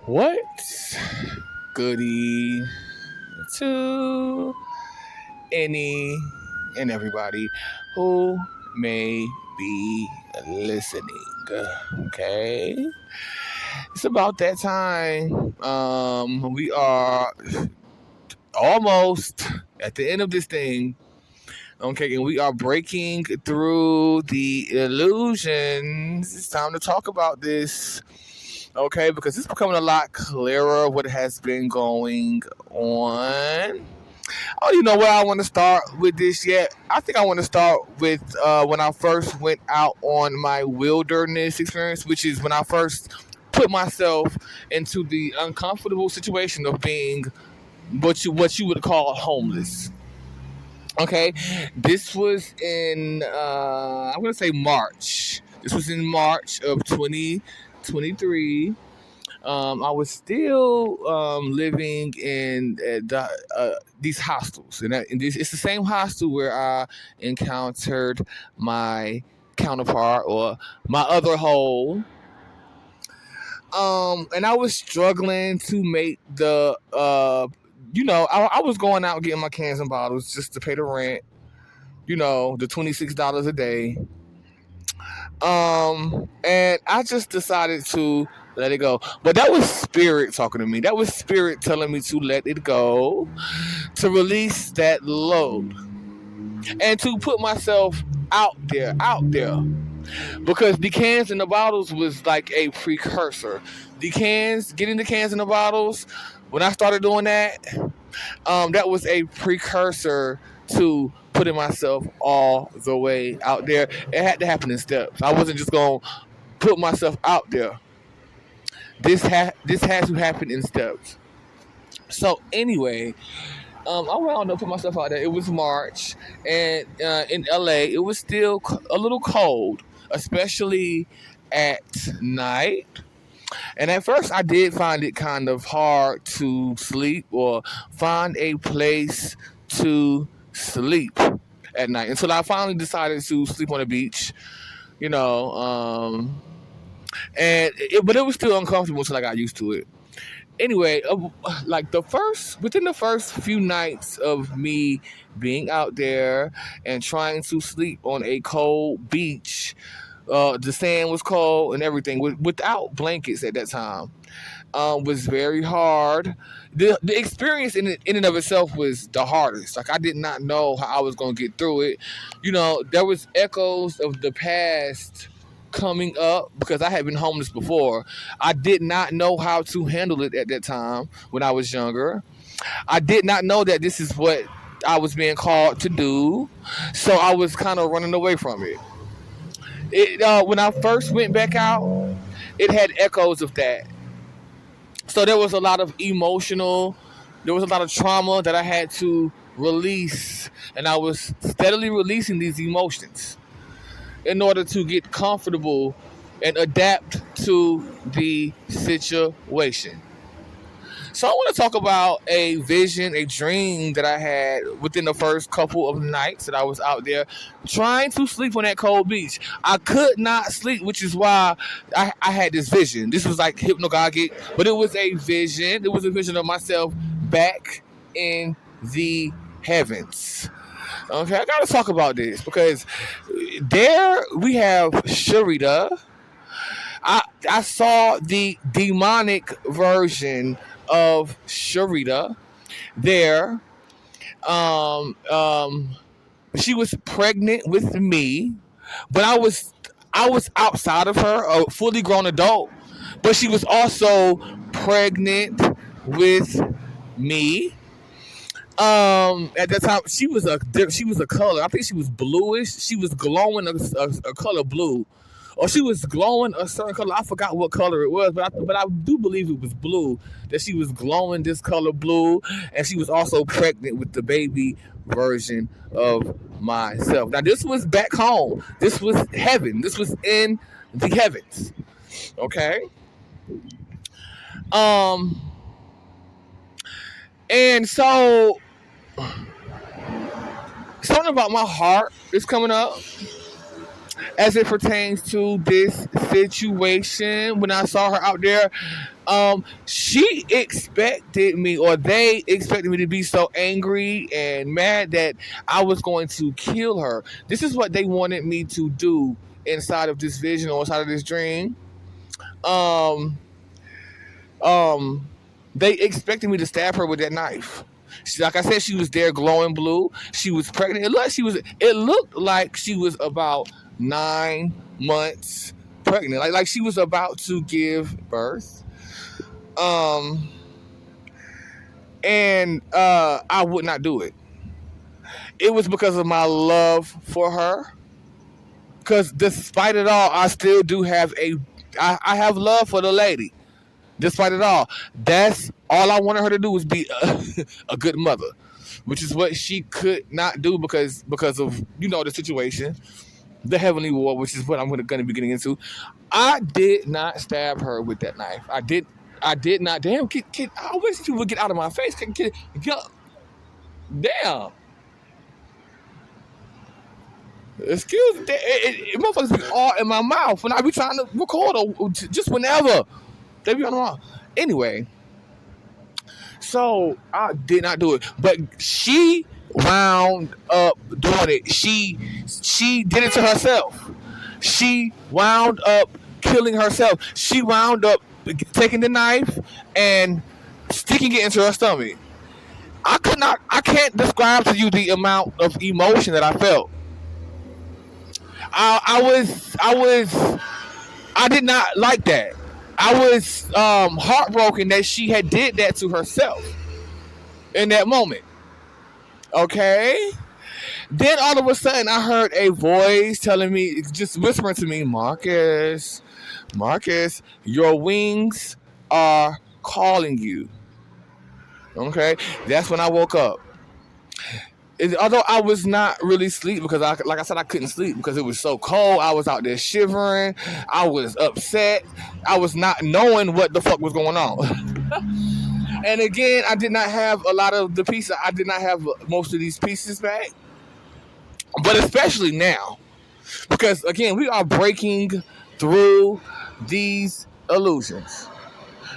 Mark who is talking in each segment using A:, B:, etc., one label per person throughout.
A: What's goody to any and everybody who may be listening? Okay, it's about that time. We are almost at the end of this thing. Okay, and we are breaking through the illusions. It's time to talk about this. Okay, because it's becoming a lot clearer what has been going on. Oh, you know where I want to start with this yet? I think I want to start with when I first went out on my wilderness experience, which is when I first put myself into the uncomfortable situation of being what you would call homeless. Okay, this was in I'm gonna say March. This was in March of 2023. I was still living in these hostels, and it's the same hostel where I encountered my counterpart or my other whole. And I was struggling to make I was going out getting my cans and bottles just to pay the rent. The $26 a day. And I just decided to let it go. But that was spirit talking to me. That was spirit telling me to let it go, to release that load, and to put myself out there. Because the cans and the bottles was like a precursor. Getting the cans and the bottles, when I started doing that, that was a precursor to putting myself all the way out there. It had to happen in steps. I wasn't just gonna put myself out there. This has to happen in steps. So anyway, I went out and put myself out there. It was March, and in LA, it was still a little cold, especially at night. And at first, I did find it kind of hard to sleep or find a place to sleep at night until I finally decided to sleep on the beach. You know, but it was still uncomfortable until I got used to it. Anyway, like within the first few nights of me being out there and trying to sleep on a cold beach, the sand was cold and everything without blankets at that time. Was very hard. The experience in and of itself was the hardest. Like I did not know how I was going to get through it. There was echoes of the past coming up because I had been homeless before. I did not know how to handle it at that time when I was younger. I did not know that this is what I was being called to do. So I was kind of running away from it. When I first went back out, it had echoes of that. So there was a lot of trauma that I had to release, and I was steadily releasing these emotions in order to get comfortable and adapt to the situation. So I want to talk about a vision, a dream that I had within the first couple of nights that I was out there trying to sleep on that cold beach. I could not sleep, which is why I had this vision. This was like hypnagogic, but it was a vision. It was a vision of myself back in the heavens. Okay, I gotta talk about this because there we have Sharita. I saw the demonic version of Sharita there. Um, um, she was pregnant with me, but I was outside of her, a fully grown adult, but she was also pregnant with me. At that time, she was a color. I think she was bluish. She was glowing a color blue, or she was glowing a certain color. I forgot what color it was, but I do believe it was blue. That she was glowing this color blue, and she was also pregnant with the baby version of myself. Now this was back home. This was heaven. This was in the heavens. Okay. Um, and so something about my heart is coming up. as it pertains to this situation. When I saw her out there, she expected me, or they expected me to be so angry and mad that I was going to kill her. This is what they wanted me to do inside of this vision or inside of this dream. Um, um, they expected me to stab her with that knife. Like I said, she was there, glowing blue. She was pregnant. It looked like she was about 9 months pregnant. Like she was about to give birth. Um, and I would not do it. It was because of my love for her. Because despite it all, I still do have I have love for the lady. Despite it all, that's all I wanted her to do was be a good mother, which is what she could not do because of the situation, the heavenly war, which is what I'm going to be getting into. I did not stab her with that knife. I did not. Damn, kid, I wish you would get out of my face. Get, damn. Excuse me. Motherfuckers be all in my mouth when I be trying to record or just whenever. They be on the wrong. Anyway, so I did not do it. But she wound up doing it. She did it to herself. She wound up killing herself. She wound up taking the knife and sticking it into her stomach. I can't describe to you the amount of emotion that I felt. I did not like that. I was heartbroken that she had did that to herself in that moment. Okay? Then all of a sudden I heard a voice telling me, just whispering to me, Marcus, your wings are calling you. Okay? That's when I woke up. Although I was not really asleep because, like I said, I couldn't sleep because it was so cold. I was out there shivering. I was upset. I was not knowing what the fuck was going on. And again, I did not have a lot of the pieces. I did not have most of these pieces back. But especially now. Because, again, we are breaking through these illusions.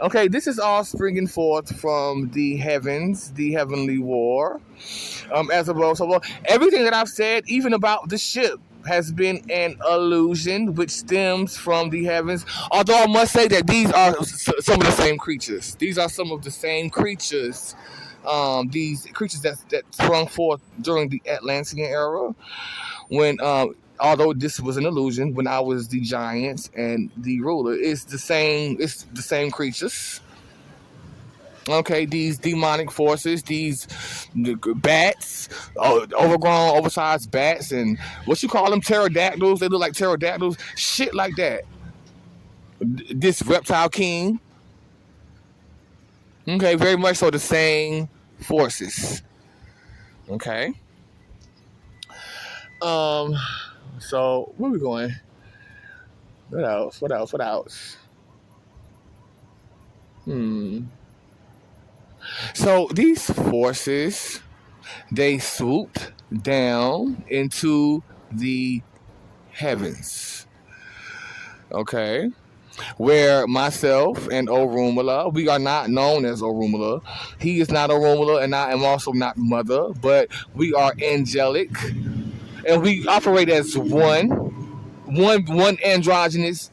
A: Okay, this is all springing forth from the heavens, the heavenly war. As a well, so everything that I've said, even about the ship, has been an illusion which stems from the heavens. Although I must say that these are some of the same creatures. These are some of the same creatures. These creatures that sprung forth during the Atlantean era, when although this was an illusion, when I was the giant and the ruler, it's the same creatures. Okay, these demonic forces, these bats, overgrown, oversized bats, and what you call them, pterodactyls. They look like pterodactyls, shit like that. This reptile king. Okay, very much so the same forces. Okay. So where are we going? What else? So these forces, they swooped down into the heavens. Okay. Where myself and Orumula, we are not known as Orumula. He is not Orumula, and I am also not Mother, but we are angelic, and we operate as one androgynous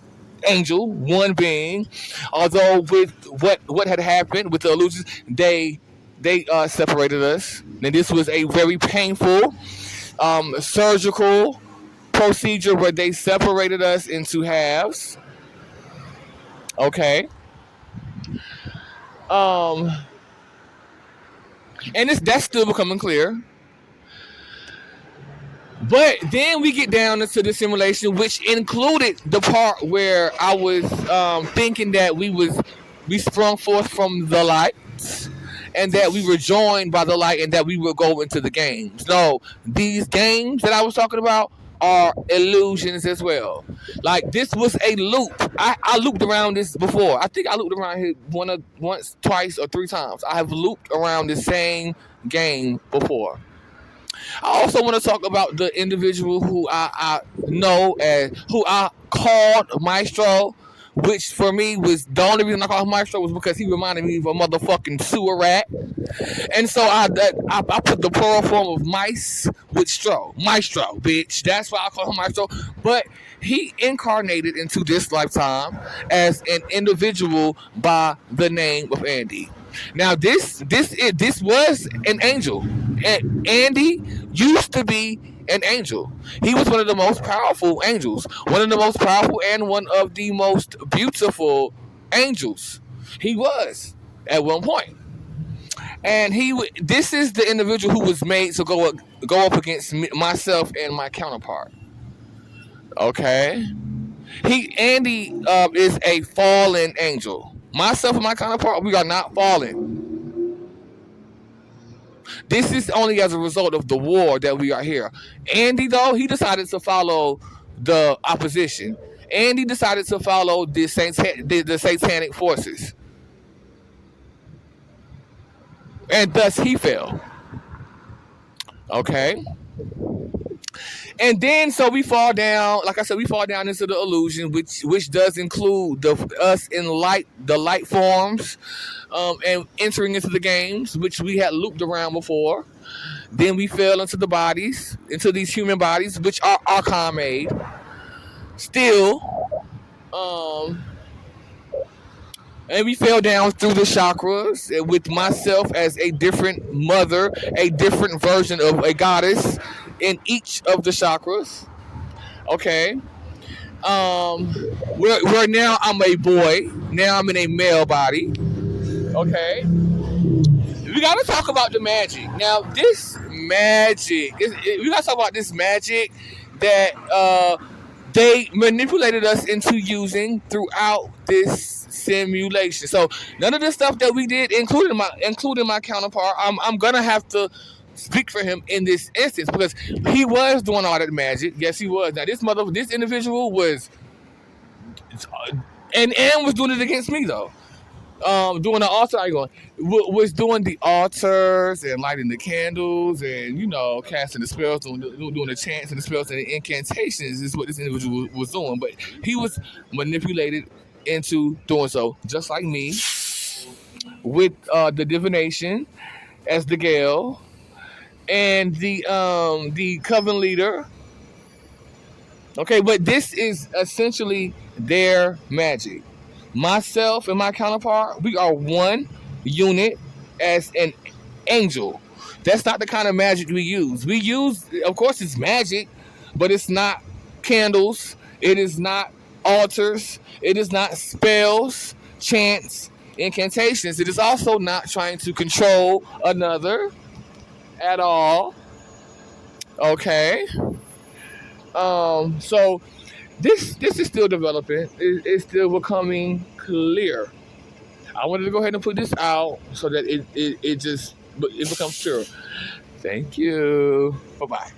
A: angel, one being. Although with what had happened with the illusions, they separated us, and this was a very painful surgical procedure where they separated us into halves. Okay. Um, and that's still becoming clear. But then we get down into the simulation, which included the part where I was thinking that we sprung forth from the light, and that we were joined by the light, and that we would go into the games. No, these games that I was talking about are illusions as well. Like, this was a loop. I looped around this before. I think I looped around here once, twice, or three times. I have looped around the same game before. I also want to talk about the individual who I know as who I called Maestro, which for me was the only reason I called him Maestro was because he reminded me of a motherfucking sewer rat. And so I put the plural form of mice with straw. Maestro, bitch. That's why I call him Maestro. But he incarnated into this lifetime as an individual by the name of Andy. Now this was an angel. Andy used to be an angel. He was one of the most powerful angels, one of the most powerful and one of the most beautiful angels. He was at one point. And this is the individual who was made to go up against myself and my counterpart. Okay, Andy is a fallen angel. Myself and my counterpart, we are not fallen. This is only as a result of the war that we are here. Andy, though, he decided to follow the opposition. Andy decided to follow the satanic forces, and thus he fell. Okay. And then so we fall down, like I said, we fall down into the illusion, which does include us in the light forms, and entering into the games, which we had looped around before. Then we fell into the bodies, into these human bodies, which are Archon made. Still, and we fell down through the chakras with myself as a different mother, a different version of a goddess in each of the chakras. Okay. Where now I'm a boy. Now I'm in a male body. Okay. We gotta talk about the magic. Now this magic, we gotta talk about this magic that they manipulated us into using throughout this simulation. So none of the stuff that we did, including my counterpart, I'm gonna have to speak for him in this instance because he was doing all that magic. Yes, he was. Now this individual was, and was doing it against me though. Doing the altar, was doing the altars and lighting the candles and casting the spells, doing the chants and the spells and the incantations is what this individual was doing. But he was manipulated into doing so, just like me, with the divination as the Gale and the coven leader. Okay, but this is essentially their magic. Myself and my counterpart, we are one unit as an angel. That's not the kind of magic we use. We use, of course, it's magic, but it's not candles. It is not altars. It is not spells, chants, incantations. It is also not trying to control another at all. Okay. So this is still developing. It's still becoming clear. I wanted to go ahead and put this out so that it becomes sure. Thank you. Bye bye.